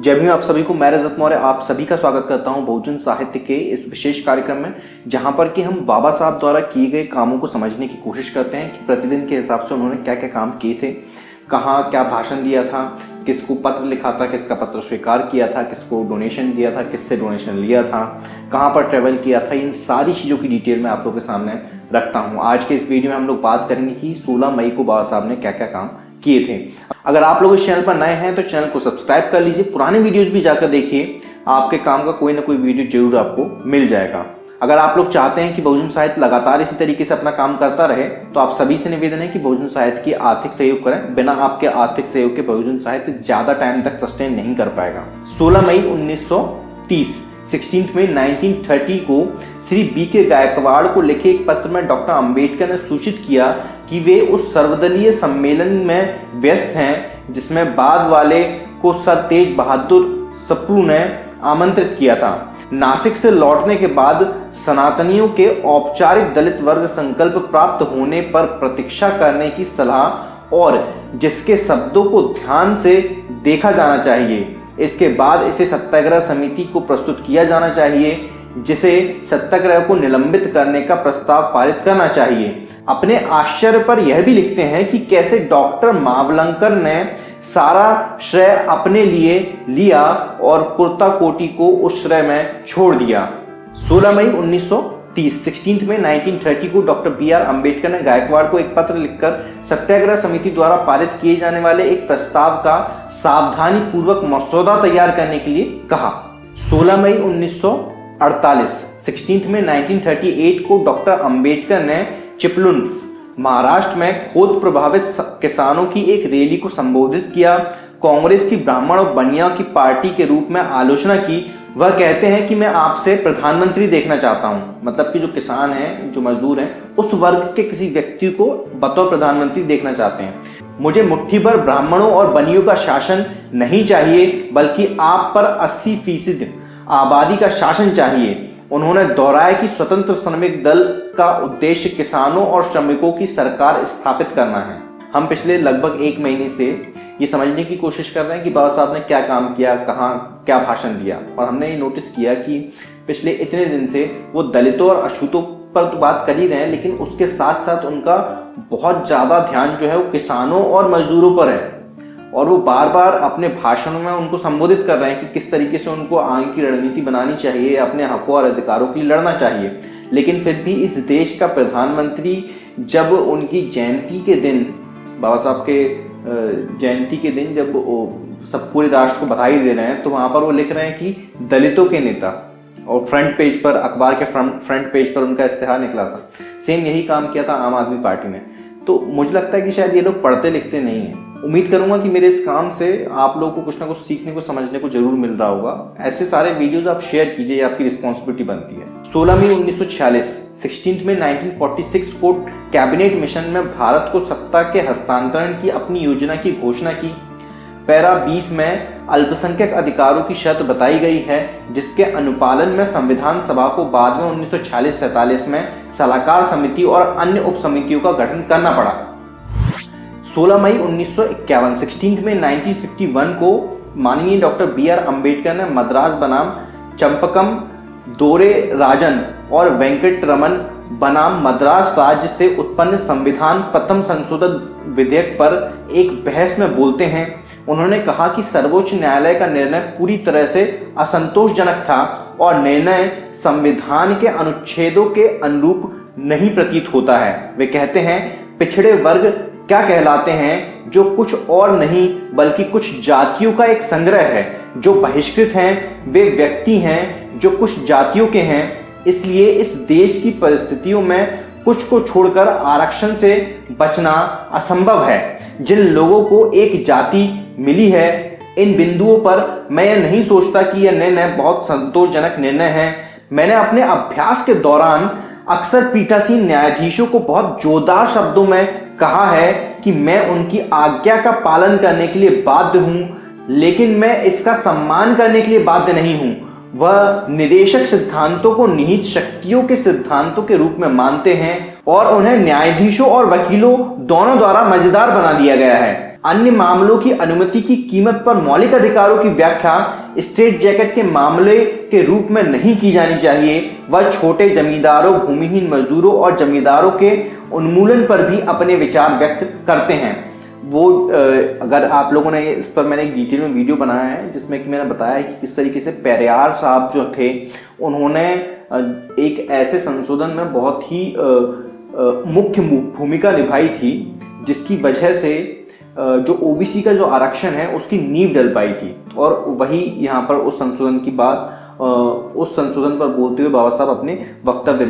जय भीम। आप सभी को मैं रजत मौर्य आप सभी का स्वागत करता हूं बहुजन साहित्य के इस विशेष कार्यक्रम में, जहां पर कि हम बाबा साहब द्वारा किए गए कामों को समझने की कोशिश करते हैं कि प्रतिदिन के हिसाब से उन्होंने क्या क्या काम किए थे, कहाँ क्या भाषण दिया था, किसको पत्र लिखा था, किसका पत्र स्वीकार किया था, किसको डोनेशन दिया था, किससे डोनेशन लिया था, कहाँ पर ट्रेवल किया था। इन सारी चीज़ों की डिटेल मैं आप लोगों के सामने रखता हूँ। आज के इस वीडियो में हम लोग बात करेंगे कि 16 मई को बाबा साहब ने क्या क्या काम किए थे। अगर आप लोग इस चैनल पर नए हैं तो चैनल को सब्सक्राइब कर लीजिए, पुराने वीडियोस भी जाकर देखिए, आपके काम का कोई ना कोई वीडियो जरूर आपको मिल जाएगा। अगर आप लोग चाहते हैं कि बहुजन साहित्य लगातार इसी तरीके से अपना काम करता रहे तो आप सभी से निवेदन है कि बहुजन साहित्य की आर्थिक सहयोग करें। बिना आपके आर्थिक सहयोग के बहुजन साहित्य ज्यादा टाइम तक सस्टेन नहीं कर पाएगा। 16 मई 1930 16 मई 1930 को श्री बी के गायकवाड़ को लिखे एक पत्र में डॉक्टर अंबेडकर ने सूचित किया कि वे उस सर्वदलीय सम्मेलन में व्यस्त हैं जिसमें बाद वाले को सर तेज बहादुर सप्रू ने आमंत्रित किया था। नासिक से लौटने के बाद सनातनियों के औपचारिक दलित वर्ग संकल्प प्राप्त होने पर प्रतीक्षा करने की सलाह और जिसके शब्दों को ध्यान से देखा जाना चाहिए। इसके बाद इसे सत्याग्रह समिति को प्रस्तुत किया जाना चाहिए, जिसे सत्याग्रह को निलंबित करने का प्रस्ताव पारित करना चाहिए। अपने आश्चर्य पर यह भी लिखते हैं कि कैसे डॉक्टर मावलंकर ने सारा श्रेय अपने लिए लिया और कुर्ता कोटी को उस श्रेय में छोड़ दिया। 16 मई 1930 16 मई 1930 को डॉक्टर बी.आर. अंबेडकर ने गायकवाड़ को एक पत्र लिखकर सत्याग्रह समिति द्वारा पारित किए जाने वाले एक प्रस्ताव का सावधानी पूर्वक मसौदा तैयार करने के लिए कहा। 16 मई 1948 16 मई 1938 को डॉक्टर अंबेडकर ने चिपलुन महाराष्ट्र में खोद प्रभावित किसानों की एक रैली को संबोधित किया। कांग्रेस की ब्राह्मण और बनिया की पार्टी के रूप में आलोचना की। वह कहते हैं कि मैं आपसे प्रधानमंत्री देखना चाहता हूं, मतलब कि जो किसान हैं, जो मजदूर हैं, उस वर्ग के किसी व्यक्ति को बतौर प्रधानमंत्री देखना चाहते हैं। मुझे मुट्ठी भर ब्राह्मणों और बनियों का शासन नहीं चाहिए, बल्कि आप पर 80% आबादी का शासन चाहिए। उन्होंने दोहराया कि स्वतंत्र श्रमिक दल का उद्देश्य किसानों और श्रमिकों की सरकार स्थापित करना है। हम पिछले लगभग 1 महीने से ये समझने की कोशिश कर रहे हैं कि बाबा साहब ने क्या काम किया, कहाँ क्या भाषण दिया, और हमने ये नोटिस किया कि पिछले इतने दिन से वो दलितों और अछूतों पर तो बात कर ही रहे हैं, लेकिन उसके साथ साथ उनका बहुत ज्यादा ध्यान जो है वो किसानों और मजदूरों पर है, और वो बार बार अपने भाषणों में उनको संबोधित कर रहे हैं कि किस तरीके से उनको आगे की रणनीति बनानी चाहिए, अपने हकों और अधिकारों के लिए लड़ना चाहिए। लेकिन फिर भी इस देश का प्रधानमंत्री जब उनकी जयंती के दिन, बाबा साहब के जयंती के दिन, जब सब पूरे राष्ट्र को बधाई दे रहे हैं, तो वहां पर वो लिख रहे हैं कि दलितों के नेता, और फ्रंट पेज पर, अखबार के फ्रंट पेज पर उनका इस्तेहार निकला था। सेम यही काम किया था आम आदमी पार्टी ने। तो मुझे लगता है कि शायद ये लोग पढ़ते लिखते नहीं हैं। उम्मीद करूंगा कि मेरे इस काम से आप लोगों को कुछ ना कुछ सीखने को, समझने को जरूर मिल रहा होगा। ऐसे सारे वीडियोस आप शेयर कीजिए, आपकी रिस्पॉन्सिबिलिटी बनती है। 16 मई 1946 16 मई 1946 को कैबिनेट मिशन में भारत को सत्ता के हस्तांतरण की अपनी योजना की घोषणा की। पैरा 20 में अल्पसंख्यक अधिकारों की शर्त बताई गई है, जिसके अनुपालन में संविधान सभा को बाद में 1946-47 में सलाहकार समिति और अन्य उप समितियों का गठन करना पड़ा। 16 मई 1951 16 मई 1951 को माननीय डॉक्टर बी.आर. अंबेडकर ने मद्रास बनाम चंपकम दोरे राजन और वेंकटरमन बनाम मद्रास राज्य से उत्पन्न संविधान प्रथम संशोधन विधेयक पर एक बहस में बोलते हैं। उन्होंने कहा कि सर्वोच्च न्यायालय का निर्णय पूरी तरह से असंतोषजनक था और निर्णय संविधान के अनुच्छेदों के अनुरूप नहीं प्रतीत होता है। वे कहते हैं, पिछड़े वर्ग क्या कहलाते हैं, जो कुछ और नहीं बल्कि कुछ जातियों का एक संग्रह है। जो बहिष्कृत हैं वे व्यक्ति हैं जो कुछ जातियों के हैं। इसलिए इस देश की परिस्थितियों में कुछ को छोड़कर आरक्षण से बचना असंभव है। जिन लोगों को एक जाति मिली है, इन बिंदुओं पर मैं यह नहीं सोचता कि यह निर्णय बहुत संतोषजनक निर्णय है। मैंने अपने अभ्यास के दौरान अक्सर पीठासीन न्यायाधीशों को बहुत जोरदार शब्दों में कहा है कि मैं उनकी आज्ञा का पालन करने के लिए बाध्य हूं, लेकिन मैं इसका सम्मान करने के लिए बाध्य नहीं हूं। वह निदेशक सिद्धांतों को निहित शक्तियों के सिद्धांतों के रूप में मानते हैं और उन्हें न्यायाधीशों और वकीलों दोनों द्वारा मजेदार बना दिया गया है। अन्य मामलों की अनुमति की कीमत पर मौलिक अधिकारों की व्याख्या स्ट्रेट जैकेट के मामले के रूप में नहीं की जानी चाहिए। वह छोटे जमींदारों, भूमिहीन मजदूरों और जमींदारों के उन्मूलन पर भी अपने विचार व्यक्त करते हैं। वो अगर आप लोगों ने इस पर मैंने एक डिटेल में वीडियो बनाया है जिसमें कि मैंने बताया कि किस तरीके से पेरियार साहब जो थे उन्होंने एक ऐसे संशोधन में बहुत ही मुख्य भूमिका निभाई थी जिसकी वजह से जो ओबीसी का जो आरक्षण है उसकी नींव डल पाई थी। और वही यहाँ पर उस संशोधन की बात उस संशोधन पर बोलते हुए बाबा साहब अपने वक्तव्य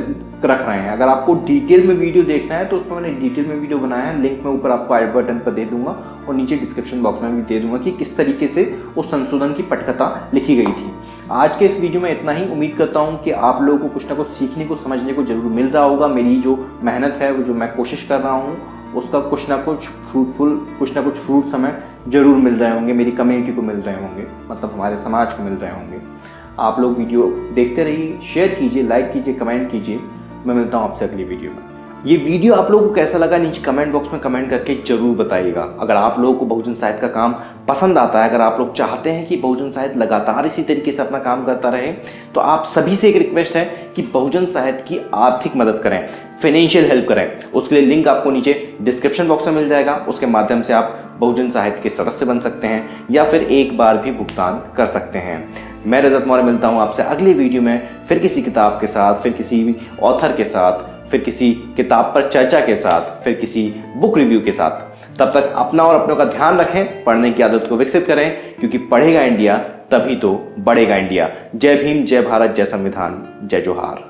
रख रहे हैं। अगर आपको डिटेल में वीडियो देखना है तो उसमें मैंने डिटेल में वीडियो बनाया है, लिंक मैं ऊपर आपको आई बटन पर दे दूंगा और नीचे डिस्क्रिप्शन बॉक्स में भी दे दूंगा कि किस तरीके से उस संशोधन की पटकथा लिखी गई थी। आज के इस वीडियो में इतना ही। उम्मीद करता हूँ कि आप लोगों को कुछ ना कुछ सीखने को, समझने को जरूर मिल रहा होगा। मेरी जो मेहनत है, वो जो मैं कोशिश कर रहा हूँ, उसका कुछ ना कुछ फ्रूट्स हमें जरूर मिल रहे होंगे, मेरी कम्युनिटी को मिल रहे होंगे, मतलब हमारे समाज को मिल रहे होंगे। आप लोग वीडियो देखते रहिए, शेयर कीजिए, लाइक कीजिए, कमेंट कीजिए। मैं मिलता हूँ आपसे अगली वीडियो में। ये वीडियो आप लोगों को कैसा लगा नीचे कमेंट बॉक्स में कमेंट करके जरूर बताइएगा। अगर आप लोगों को बहुजन साहित्य का काम पसंद आता है, अगर आप लोग चाहते हैं कि बहुजन साहित्य लगातार इसी तरीके से अपना काम करता रहे, तो आप सभी से एक रिक्वेस्ट है कि बहुजन साहित्य की आर्थिक मदद करें, फाइनेंशियल हेल्प करें। उसके लिए लिंक आपको नीचे डिस्क्रिप्शन बॉक्स में मिल जाएगा। उसके माध्यम से आप बहुजन साहित्य के सदस्य बन सकते हैं या फिर एक बार भी भुगतान कर सकते हैं। मैं रजत मौर्य मिलता हूँ आपसे अगली वीडियो में, फिर किसी किताब के साथ, फिर किसी ऑथर के साथ, फिर किसी किताब पर चर्चा के साथ, फिर किसी बुक रिव्यू के साथ। तब तक अपना और अपनों का ध्यान रखें, पढ़ने की आदत को विकसित करें, क्योंकि पढ़ेगा इंडिया तभी तो बढ़ेगा इंडिया। जय भीम, जय भारत, जय संविधान, जय जोहार।